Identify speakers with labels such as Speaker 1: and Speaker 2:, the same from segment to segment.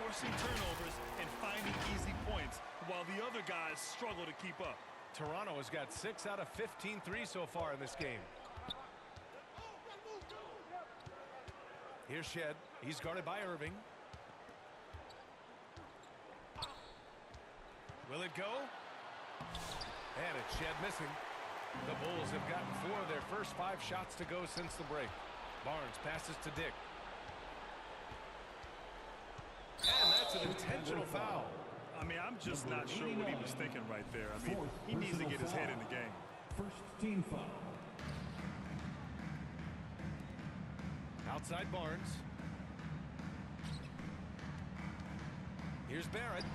Speaker 1: forcing turnovers and finding easy points while the other guys struggle to keep up.
Speaker 2: Toronto has got 6 out of 15 threes so far in this game. Here's Shed. He's guarded by Irving. Will it go? And it's Shed missing. The Bulls have gotten 4 of their first 5 shots to go since the break. Barnes passes to Dick. And that's an intentional foul.
Speaker 1: I mean, I'm just not sure what he was thinking right there. I mean, he needs to get his head in the game.
Speaker 3: First team foul.
Speaker 2: Outside Barnes. Here's Barrett.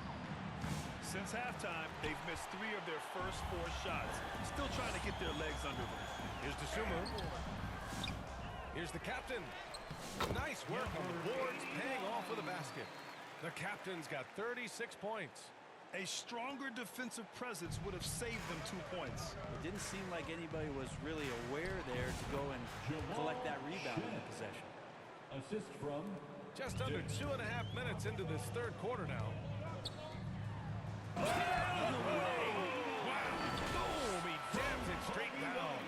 Speaker 1: Since halftime, they've missed 3 of their first 4 shots. Still trying to get their legs under them.
Speaker 2: Here's DeSumo. Here's the captain. Nice work on the boards, paying off with a basket. The captain's got 36 points.
Speaker 1: A stronger defensive presence would have saved them 2 points.
Speaker 4: It didn't seem like anybody was really aware there to go and collect that rebound in the possession.
Speaker 3: Assist from
Speaker 2: just under 2.5 minutes into this third quarter now. Wow! Boom! He jams it straight down.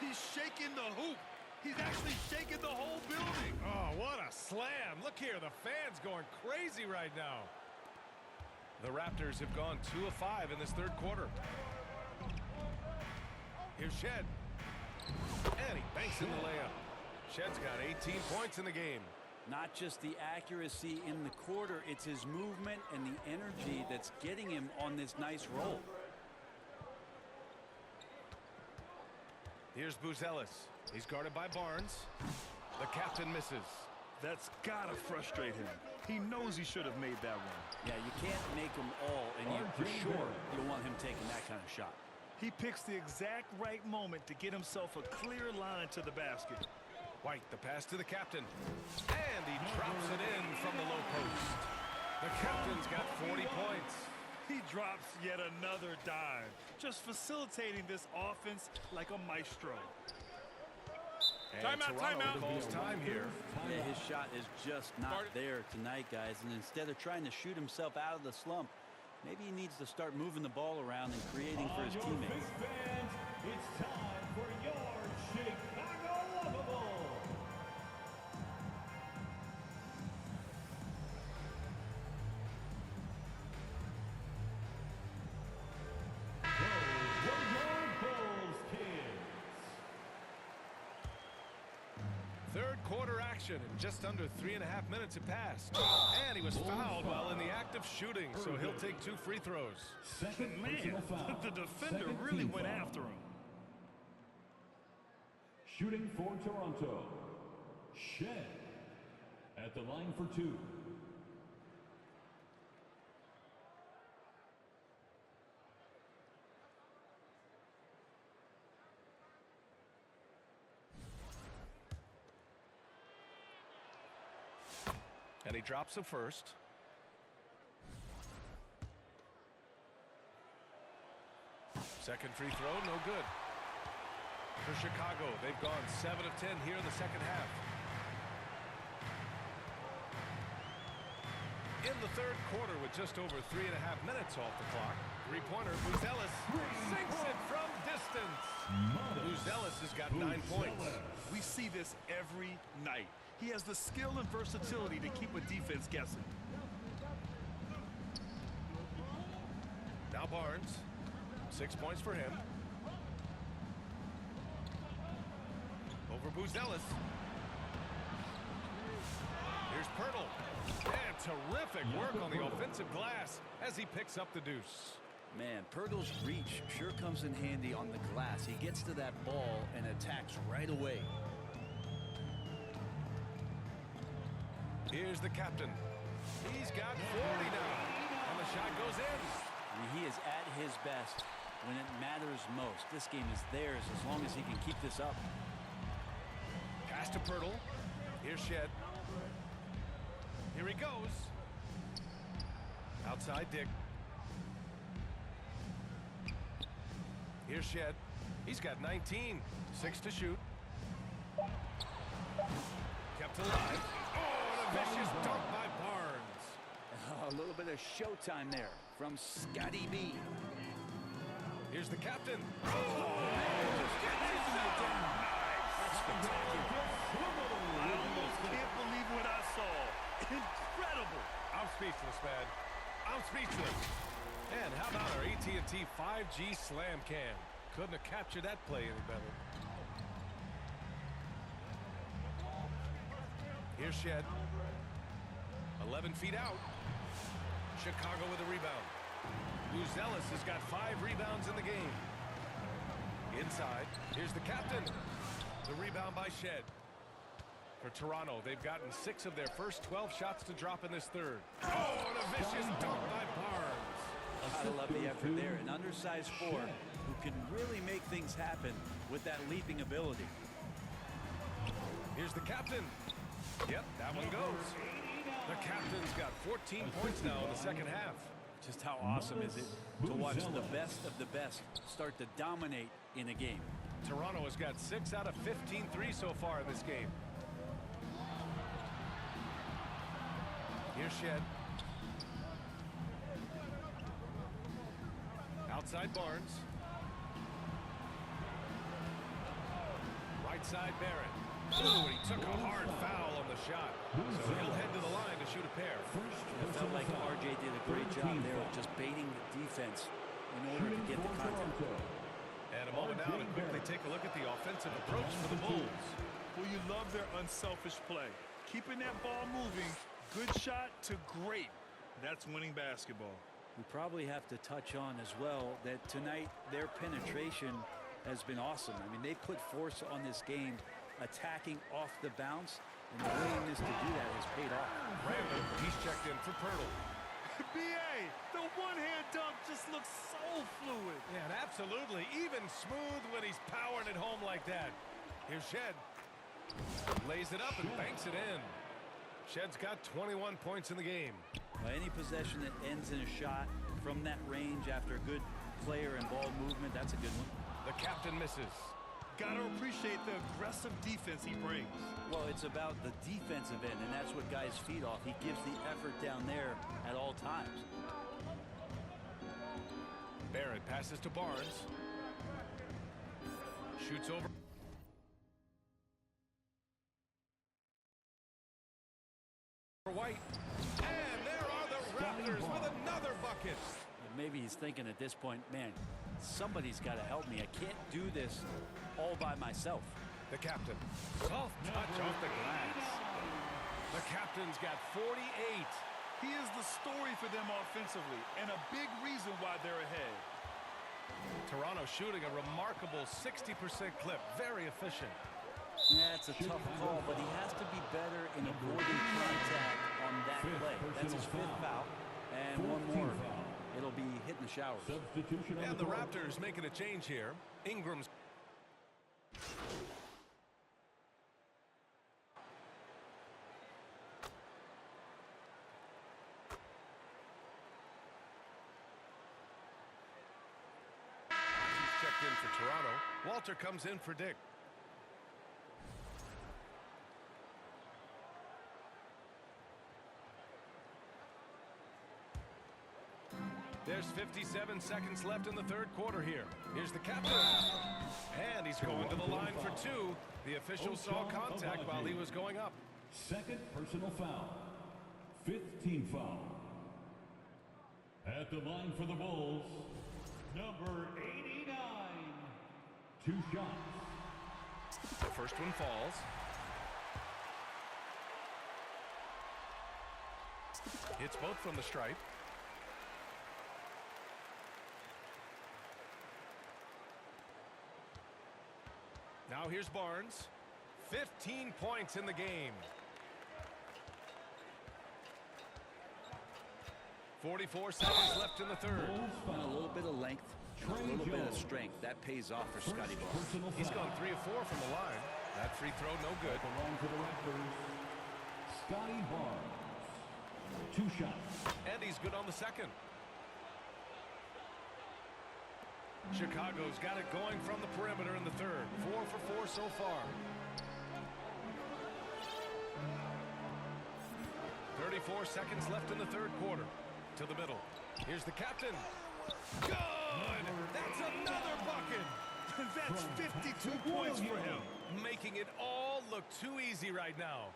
Speaker 1: He's shaking the hoop. He's actually shaking the whole building.
Speaker 2: Oh, what a slam. Look here, the fans going crazy right now. The Raptors have gone 2 of 5 in this third quarter. Here's Shed. And he banks in the layup. Shed's got 18 points in the game.
Speaker 4: Not just the accuracy in the quarter, it's his movement and the energy that's getting him on this nice roll.
Speaker 2: Here's Buzelis. He's guarded by Barnes. The captain misses.
Speaker 1: That's gotta frustrate him. He knows he should have made that one.
Speaker 4: Yeah, you can't make them all, and you for sure you don't want him taking that kind of shot.
Speaker 1: He picks the exact right moment to get himself a clear line to the basket.
Speaker 2: White, the pass to the captain. And he drops it in from the low post. The captain's got 40 points.
Speaker 1: He drops yet another dime, just facilitating this offense like a maestro.
Speaker 2: Timeout, timeout. Calls time here.
Speaker 4: Yeah, his shot is just not there tonight, guys. And instead of trying to shoot himself out of the slump, maybe he needs to start moving the ball around and creating for his teammates.
Speaker 3: Fans, it's time for your Chicago Lovable.
Speaker 2: Third quarter action, and just under 3.5 minutes have passed. And he was fouled while in the act of shooting, so he'll take 2 free throws.
Speaker 1: Man, the defender really went after him.
Speaker 3: Shooting for Toronto, Shed at the line for 2.
Speaker 2: And he drops the first. Second free throw, no good. For Chicago, they've gone 7 of 10 here in the second half. In the third quarter with just over 3.5 minutes off the clock. Three-pointer, Buzelis sinks it from distance. Buzelis has got 9 points.
Speaker 1: We see this every night. He has the skill and versatility to keep a defense guessing.
Speaker 2: Now Barnes. 6 points for him. Over Buzelis. Here's Pirtle. And terrific work on the offensive glass as he picks up the deuce.
Speaker 4: Man, Pirtle's reach sure comes in handy on the glass. He gets to that ball and attacks right away.
Speaker 2: Here's the captain. He's got 40 now. And the shot goes in.
Speaker 4: I mean, he is at his best when it matters most. This game is theirs as long as he can keep this up.
Speaker 2: Pass to Pirtle. Here's Shed. Here he goes. Outside Dick. Here's Shed. He's got 19. 6 to shoot. Kept alive. Oh, and a vicious dunk by Barnes.
Speaker 4: of showtime there from Scotty B.
Speaker 2: Here's the captain.
Speaker 4: That's spectacular.
Speaker 1: I almost can't believe what I saw. Incredible.
Speaker 2: I'm speechless, man. I'm speechless. And how about our AT&T 5G slam cam? Couldn't have captured that play any better. Here's Shed. 11 feet out. Chicago with a rebound. Ellis has got 5 rebounds in the game. Inside. Here's the captain. The rebound by Shed. For Toronto, they've gotten 6 of their first 12 shots to drop in this third. Oh, and a vicious dunk by Barnes.
Speaker 4: I love the effort there. An undersized 4 who can really make things happen with that leaping ability.
Speaker 2: Here's the captain. Yep, that one goes. The captain's got 14 points now in the second half.
Speaker 4: Just how awesome is it to watch the best of the best start to dominate in a game.
Speaker 2: Toronto has got 6 out of 15 threes so far in this game. Here's Shed. Outside Barnes. Right side Barrett. Ooh, he took a hard foul on the shot. So he'll head to the line to shoot a pair.
Speaker 4: It felt like RJ did a great job there of just baiting the defense in order to get the contact.
Speaker 2: And a moment now to quickly take a look at the offensive approach for the Bulls.
Speaker 1: Well, you love their unselfish play. Keeping that ball moving, good shot to great. That's winning basketball.
Speaker 4: We probably have to touch on as well that tonight their penetration has been awesome. I mean, they put force on this game, attacking off the bounce, and the willingness to do that has paid off.
Speaker 2: Randall, he's checked in for Pirtle.
Speaker 1: B.A., the one-hand dunk just looks so fluid.
Speaker 2: Yeah, and absolutely even smooth when he's powering it home like that. Here's Shed. Lays it up and banks it in. Shed's got 21 points in the game.
Speaker 4: Any possession that ends in a shot from that range after a good player and ball movement, that's a good one.
Speaker 2: The captain misses.
Speaker 1: Gotta appreciate the aggressive defense he brings.
Speaker 4: Well, it's about the defensive end, and that's what guys feed off. He gives the effort down there at all times.
Speaker 2: Barrett passes to Barnes. Shoots over. White. And there are the Raptors with another bucket.
Speaker 4: Maybe he's thinking at this point, man, somebody's got to help me. I can't do this all by myself.
Speaker 2: The captain. Soft touch off the glass. The captain's got 48.
Speaker 1: He is the story for them offensively, and a big reason why they're ahead.
Speaker 2: Toronto shooting a remarkable 60% clip. Very efficient.
Speaker 4: Yeah, it's a tough call, but he has to be better in avoiding contact on that play. That's his 5th foul. And one more. It'll be hitting the showers.
Speaker 2: And the Raptors making a change here. Ingram's. He's checked in for Toronto. Walter comes in for Dick. There's 57 seconds left in the third quarter here. Here's the captain. And he's going to the line for 2. The official saw contact while he was going up.
Speaker 3: Second personal foul. 5th team foul. At the line for the Bulls, number 89. 2 shots.
Speaker 2: The first one falls. Hits both from the stripe. Now here's Barnes. 15 points in the game. 44 seconds left in the third.
Speaker 4: A little bit of length, a little bit of strength. That pays off for Scotty Barnes.
Speaker 2: He's gone 3 of 4 from the line. That free throw no good.
Speaker 3: Along for the Raptors, Scotty Barnes. 2 shots.
Speaker 2: And he's good on the second. Chicago's got it going from the perimeter in the third. 4 for 4 so far. 34 seconds left in the third quarter. to the middle. Here's the captain. Good! That's another bucket!
Speaker 1: That's 52 points for him.
Speaker 2: Making it all look too easy right now.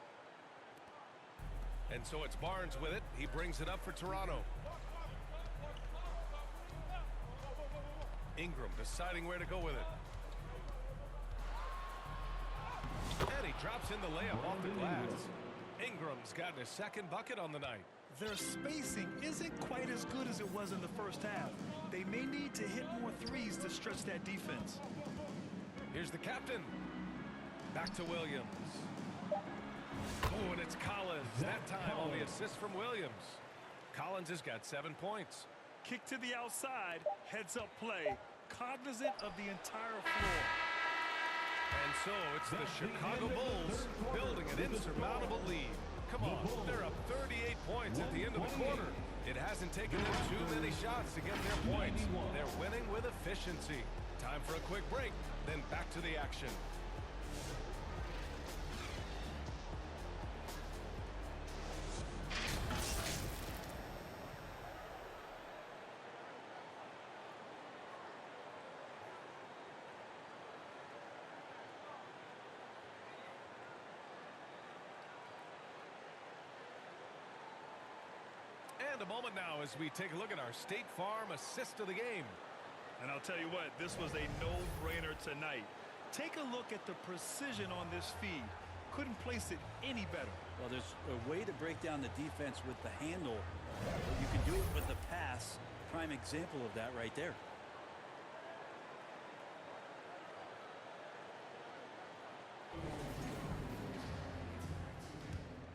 Speaker 2: And so it's Barnes with it. He brings it up for Toronto. Ingram deciding where to go with it. And he drops in the layup off the glass. Ingram's gotten his second bucket on the night.
Speaker 1: Their spacing isn't quite as good as it was in the first half. They may need to hit more threes to stretch that defense.
Speaker 2: Here's the captain. Back to Williams. Oh, and it's Collins. That time, only assist from Williams. Collins has got 7 points.
Speaker 1: Kick to the outside, heads-up play, cognizant of the entire floor.
Speaker 2: And so it's the Chicago Bulls building an insurmountable lead. Come on, they're up 38 points at the end of the quarter. It hasn't taken them too many shots to get their points. They're winning with efficiency. Time for a quick break, then back to the action. And a moment now as we take a look at our State Farm assist of the game.
Speaker 1: And I'll tell you what, this was a no-brainer tonight. Take a look at the precision on this feed. Couldn't place it any better.
Speaker 4: Well, there's a way to break down the defense with the handle, but you can do it with the pass. Prime example of that right there.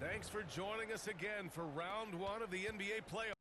Speaker 2: Thanks for joining us again for round 1 of the NBA playoffs.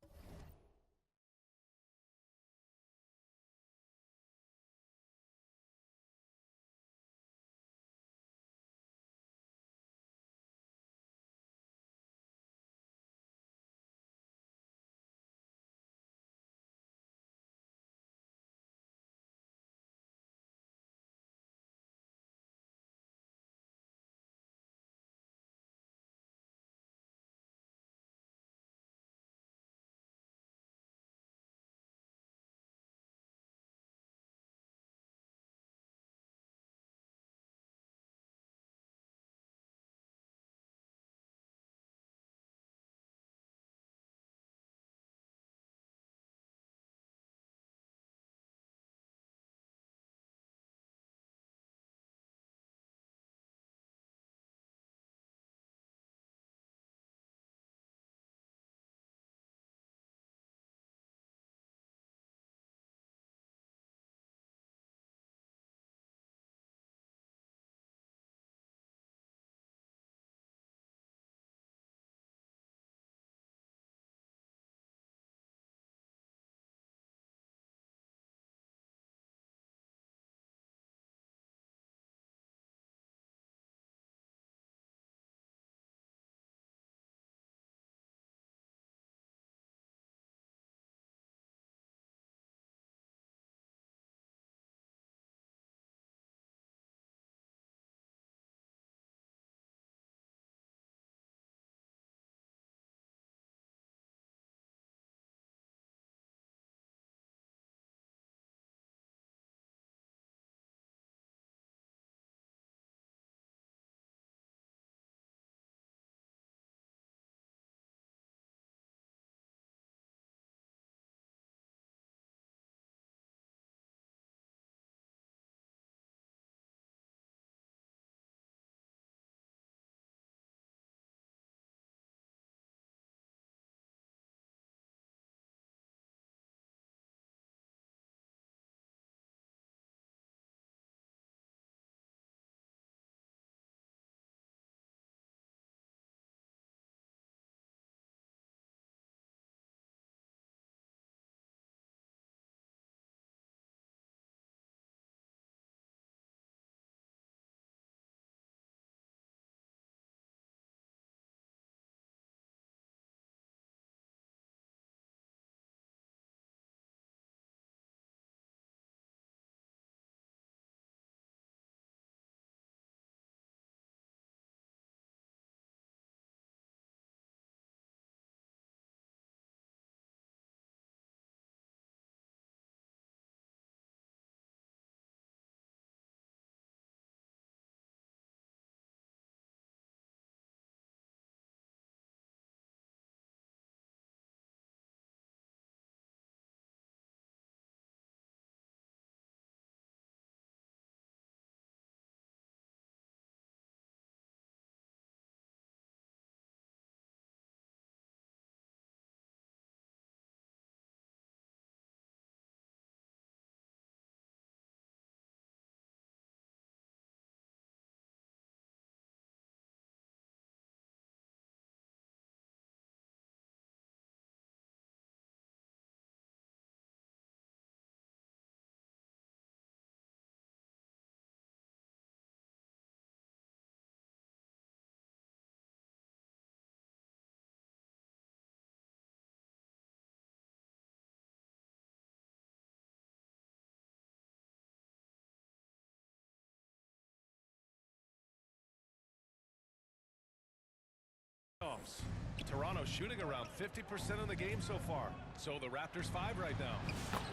Speaker 2: Offs. Toronto shooting around 50% of the game so far. So the Raptors 5 right now.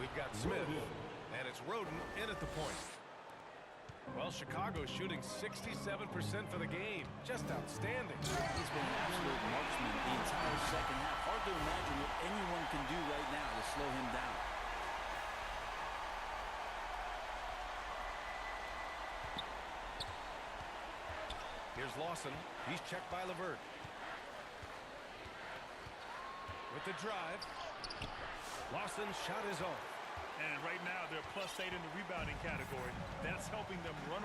Speaker 2: We've got Smith, and it's Roden in at the point. Well, Chicago's shooting 67% for the game. Just outstanding.
Speaker 4: He's been an absolute marksman the entire second half. Hard to imagine what anyone can do right now to slow him down.
Speaker 2: Here's Lawson. He's checked by LeVert. With the drive. Lawson's shot is off.
Speaker 1: And right now, they're +8 in the rebounding category. That's helping them run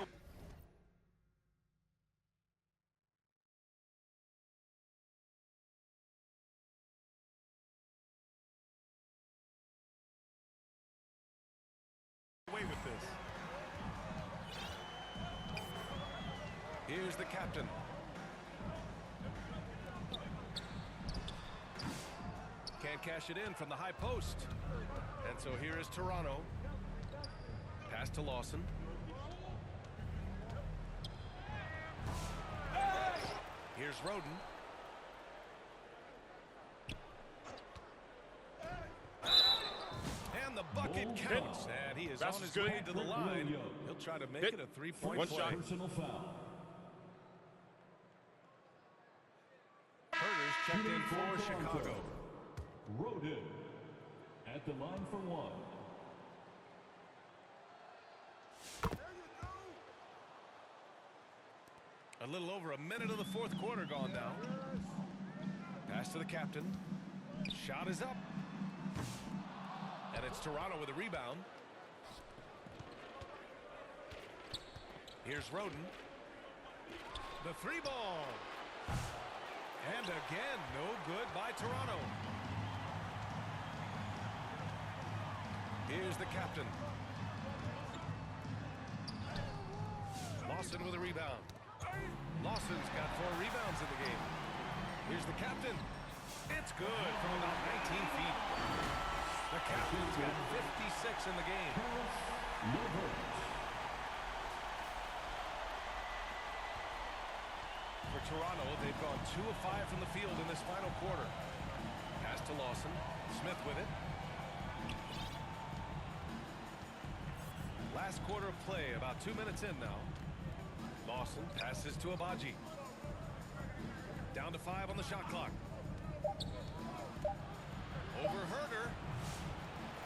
Speaker 1: away with this.
Speaker 2: Here's the captain. Can't cash it in from the high post. And so here is Toronto. Pass to Lawson. Here's Roden. And the bucket counts. And he is on his way to the line. He'll try to make it a three-point play.
Speaker 3: Personal foul.
Speaker 2: Herter's checked in for Chicago.
Speaker 3: Roden at the line for one.
Speaker 2: A little over a minute of the fourth quarter gone now. Pass to the captain. Shot is up. And it's Toronto with a rebound. Here's Roden. The three ball. And again, no good by Toronto. Here's the captain. Lawson with a rebound. Lawson's got 4 rebounds in the game. Here's the captain. It's good from about 19 feet. The captain's got 56 in the game. For Toronto, they've gone 2 of 5 from the field in this final quarter. Pass to Lawson. Smith with it. Last quarter of play, about 2 minutes in now. Lawson passes to Yoeybagz. Down to 5 on the shot clock. Over Herter.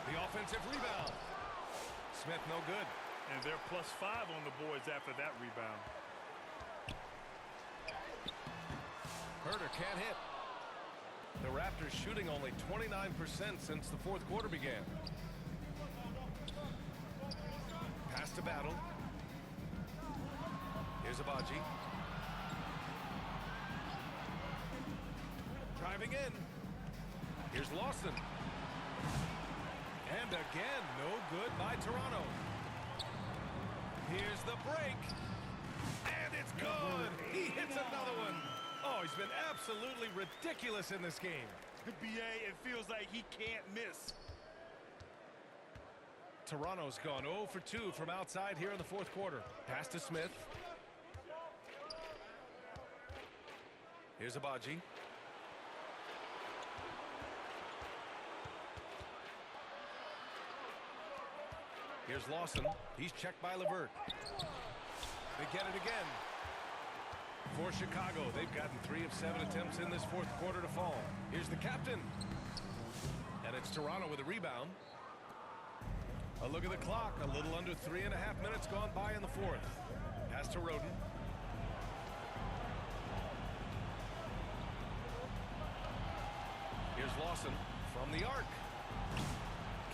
Speaker 2: The offensive rebound. Smith no good.
Speaker 1: And they're +5 on the boards after that rebound.
Speaker 2: Herter can't hit. The Raptors shooting only 29% since the fourth quarter began. Pass to Battle. Here's Yoeybagz. Driving in. Here's Lawson. And again, no good by Toronto. Here's the break. And it's good. He hits another one. Oh, he's been absolutely ridiculous in this game.
Speaker 1: The BA, it feels like he can't miss.
Speaker 2: Toronto's gone 0 for 2 from outside here in the fourth quarter. Pass to Smith. Here's Yoeybagz. Here's Lawson. He's checked by LeVert. They get it again. For Chicago, they've gotten 3 of 7 attempts in this fourth quarter to fall. Here's the captain. And it's Toronto with a rebound. A look at the clock. A little under 3.5 minutes gone by in the fourth. Pass to Roden. Here's Lawson from the arc.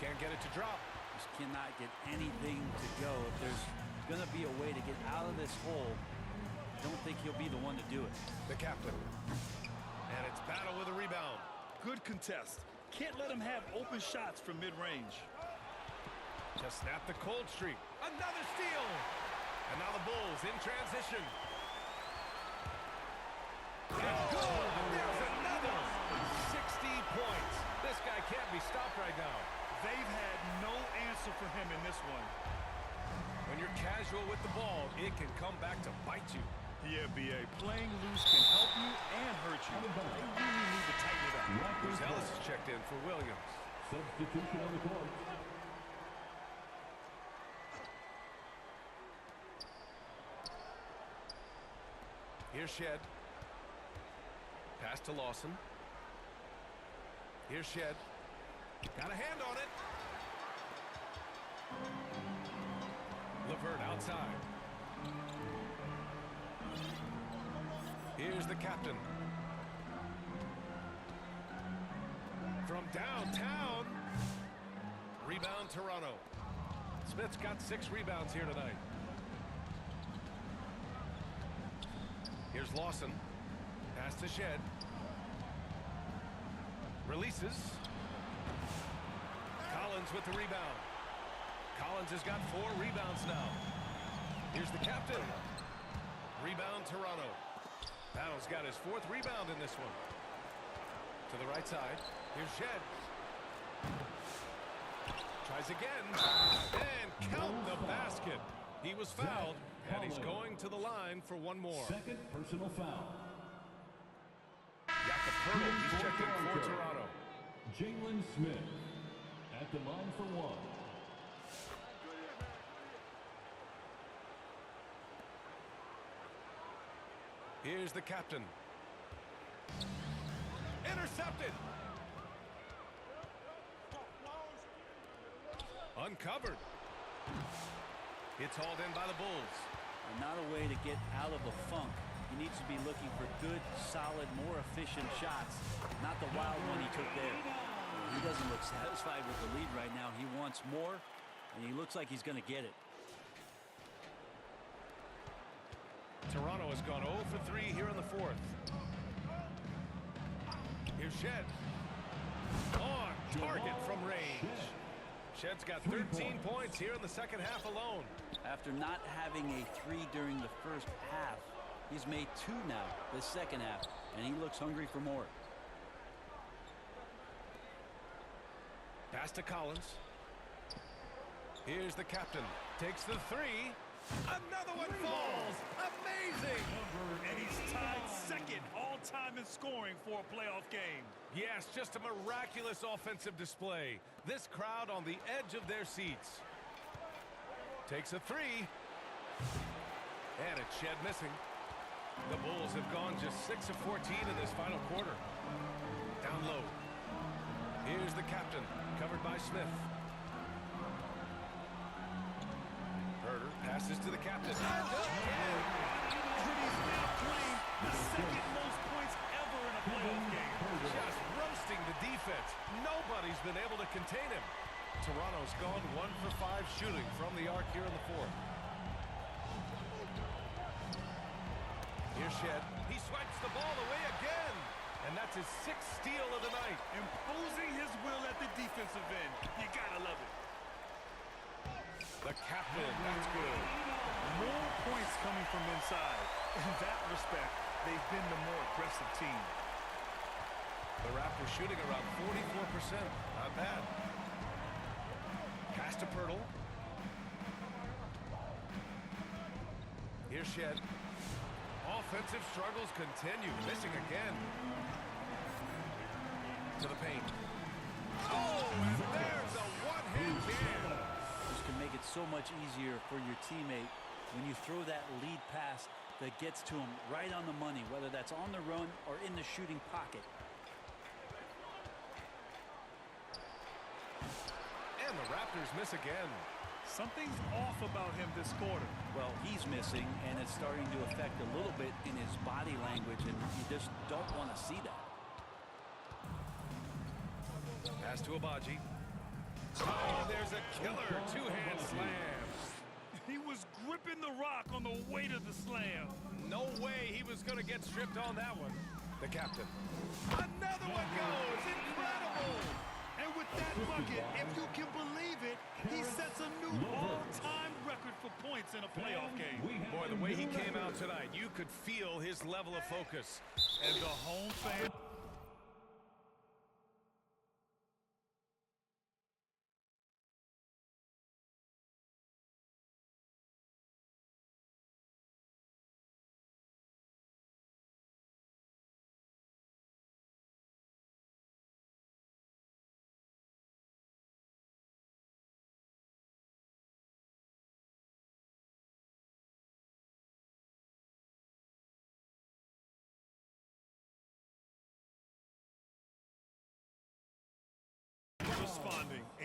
Speaker 2: Can't get it to drop.
Speaker 4: Just cannot get anything to go. If there's going to be a way to get out of this hole, I don't think he'll be the one to do it.
Speaker 2: The captain. And it's Battle with a rebound.
Speaker 1: Good contest. Can't let him have open shots from mid-range.
Speaker 2: To snap the cold streak. Another steal. And now the Bulls in transition. And good. There's another. 60 points. This guy can't be stopped right now.
Speaker 1: They've had no answer for him in this one.
Speaker 2: When you're casual with the ball, it can come back to bite you.
Speaker 1: Yeah, B.A. Playing loose can help you and hurt you. They really need to tighten it up.
Speaker 2: Ellis is checked in for Williams.
Speaker 3: Substitution on the court.
Speaker 2: Here's Shed. Pass to Lawson. Here's Shed. Got a hand on it. Levert outside. Here's the captain. From downtown. Rebound Toronto. Smith's got 6 rebounds here tonight. Here's Lawson. Pass to Shed. Releases. Collins with the rebound. Collins has got 4 rebounds now. Here's the captain. Rebound Toronto. Battle's got his 4th rebound in this one. To the right side. Here's Shed. Tries again. And count the basket. He was fouled, and he's going to the line for one more.
Speaker 3: Second personal foul.
Speaker 2: Got the Purtle. He's checked in for Toronto.
Speaker 3: Jalen Smith at the line for 1.
Speaker 2: Here's the captain. Intercepted. Uncovered. It's hauled in by the Bulls.
Speaker 4: And not a way to get out of a funk. He needs to be looking for good, solid, more efficient shots. Not the wild one he took there. He doesn't look satisfied with the lead right now. He wants more, and he looks like he's going to get it.
Speaker 2: Toronto has gone 0 for 3 here in the 4th. Here's Shed. On target from range. Shed's got 13 points here in the second half alone.
Speaker 4: After not having a 3 during the first half, he's made 2 now the second half, and he looks hungry for more.
Speaker 2: Pass to Collins. Here's the captain. Takes the 3. Another one falls. Amazing.
Speaker 1: And he's tied second all-time in scoring for a playoff game.
Speaker 2: Yes, just a miraculous offensive display. This crowd on the edge of their seats. Takes a 3. And it's Shed missing. The Bulls have gone just 6 of 14 in this final quarter. Down low. Here's the captain, covered by Smith. Herter passes to the captain.
Speaker 1: He's now playing the second most points ever in a playoff game.
Speaker 2: Just roasting the defense. Nobody's been able to contain him. Toronto's gone 1 for 5 shooting from the arc here in the 4th. Here's Shed. He swipes the ball away again. And that's his 6th steal of the night.
Speaker 1: Imposing his will at the defensive end. You gotta love it.
Speaker 2: The captain, that's good.
Speaker 1: More points coming from inside. In that respect, they've been the more aggressive team.
Speaker 2: The Raptors shooting around 44%. Not bad. Pass to Pirtle. Here's Shed. Offensive struggles continue. Missing again. To the paint. Oh, and there's a one-hand jam.
Speaker 4: This can make it so much easier for your teammate when you throw that lead pass that gets to him right on the money, whether that's on the run or in the shooting pocket.
Speaker 2: And the Raptors miss again.
Speaker 1: Something's off about him this quarter.
Speaker 4: Well, he's missing, and it's starting to affect a little bit in his body language, and you just don't want to see that.
Speaker 2: Pass to Yoeybagz. Oh, there's a killer two-hand slam.
Speaker 1: He was gripping the rock on the weight of the slam.
Speaker 2: No way he was going to get stripped on that one. The captain. Another one goes. Incredible.
Speaker 1: And with that bucket, if you can believe it, he sets a new all-time record for points in a playoff game.
Speaker 2: Boy, the way he came out tonight, you could feel his level of focus.
Speaker 1: And the home fan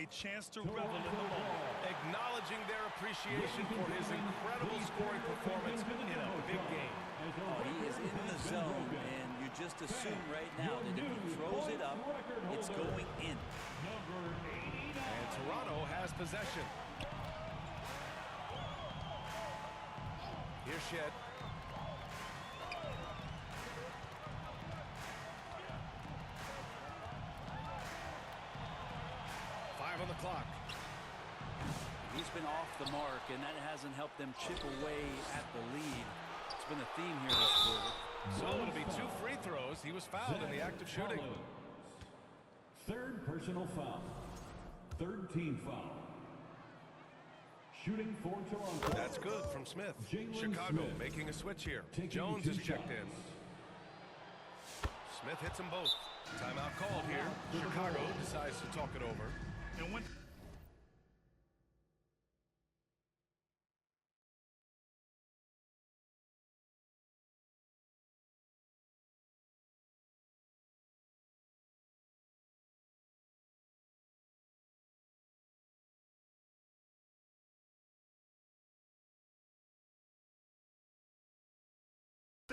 Speaker 1: a chance to revel in the moment.
Speaker 2: Acknowledging their appreciation for his incredible scoring performance in a big game.
Speaker 4: Oh, he is in the zone, and you just assume right now that if he throws it up, it's going in.
Speaker 2: And Toronto has possession. Here's Shed. On the clock.
Speaker 4: He's been off the mark, and that hasn't helped them chip away at the lead. It's been a theme here this quarter.
Speaker 2: So it'll be 2 free throws. He was fouled in the act of shooting.
Speaker 3: Third personal foul. Third team foul. Shooting for Toronto.
Speaker 2: That's good from Smith. Chicago making a switch here. Jones is checked in. Smith hits them both. Timeout called here. Chicago decides to talk it over.
Speaker 1: And when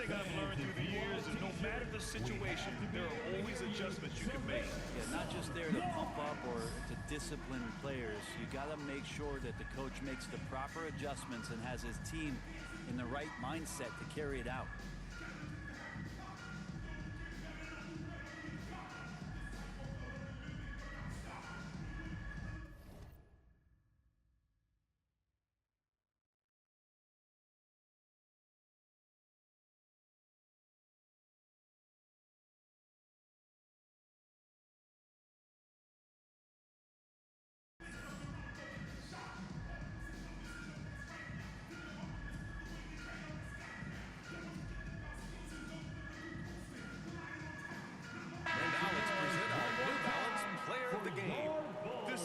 Speaker 1: thing I've learned through the years is no matter the situation, there are always adjustments you can make.
Speaker 4: Yeah, not just there to pump up or to discipline players. You got to make sure that the coach makes the proper adjustments and has his team in the right mindset to carry it out.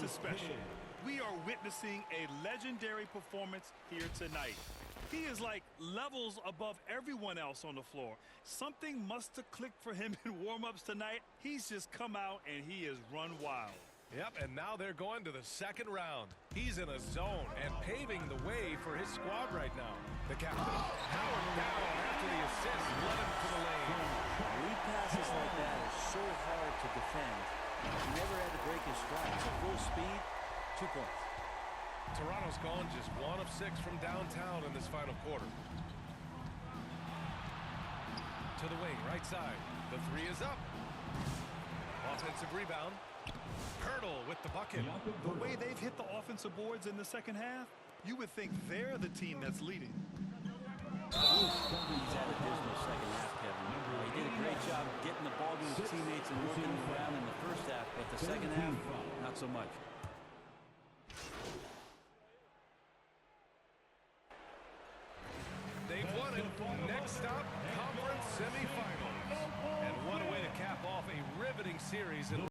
Speaker 1: Special. We are witnessing a legendary performance here tonight. He is like levels above everyone else on the floor. Something must have clicked for him in warm-ups tonight. He's just come out and he has run wild.
Speaker 2: Yep, and now they're going to the second round. He's in a zone and paving the way for his squad right now. The captain powered down after the assist, led him to the lane.
Speaker 4: Lead passes like that is so hard to defend. He never had to break his stride. So full speed, 2 points.
Speaker 2: Toronto's gone just 1 of 6 from downtown in this final quarter. To the wing, right side. The 3 is up. Offensive rebound. Hurdle with the bucket.
Speaker 1: The way they've hit the offensive boards in the second half, you would think they're the team that's leading.
Speaker 4: He's had a dismal second half, Kevin. He did a great job getting the ball to his teammates and working them around in the first half, but the second half, not so much.
Speaker 2: They've won it. Next stop, conference semifinals. And what a way to cap off a riveting series.